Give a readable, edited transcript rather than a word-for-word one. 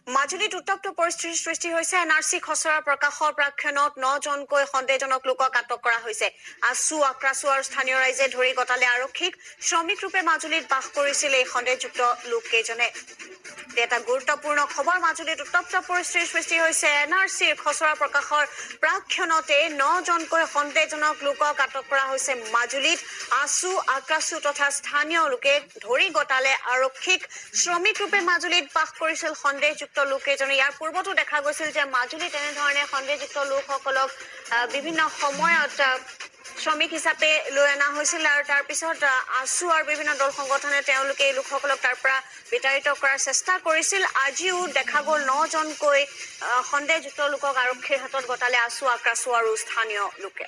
মাজুলীত উত্তপ্ত পৰিস্থিতিৰ সৃষ্টি হৈছে। এনআৰচি খচৰা প্ৰকাশৰ প্ৰাক্ষণত 9জনকৈ সন্দেহজনক লোকক আটক কৰা হৈছে। আছু, আক্ৰাছু আৰু স্থানীয় ৰাইজে ধৰি গতালে আৰক্ষীক। শ্ৰমিক ৰূপে মাজুলীত বাস কৰিছিল এই সন্দেহযুক্ত লোককেইজনে। এটা গুৰুত্বপূৰ্ণ খবৰ, মাজুলীত উত্তপ্ত পৰিস্থিতিৰ সৃষ্টি হৈছে। এনআৰচিৰ খচৰা প্ৰকাশৰ প্ৰাক্ষণতে 9জনকৈ সন্দেহজনক লোকক আটক কৰা হৈছে মাজুলীত। আছু, আক্ৰাছু তথা স্থানীয় লোকে ধৰি গতালে আৰক্ষীক। শ্ৰমিক ৰূপে মাজুলীত বাস কৰিছিল সন্দেহযুক্ত লোককেইজনে। ইয়াৰ পূৰ্বতো দেখা গৈছিল যে মাজুলীত এনেধৰণে সন্দেহযুক্ত লোকসকলক বিভিন্ন সময়ত শ্ৰমিক হিচাপে লৈ অনা হৈছিল আৰু তাৰ পিছত আছু আৰু বিভিন্ন দল সংগঠনে তেওঁলোকে এই লোকসকলক তাৰ পৰা বিতাড়িত কৰাৰ চেষ্টা কৰিছিল। আজিও দেখা গ'ল 9জনকৈ সন্দেহযুক্ত লোকক আৰক্ষীৰ হাতত গতালে আছু, আক্ৰাছু আৰু স্থানীয় লোকে।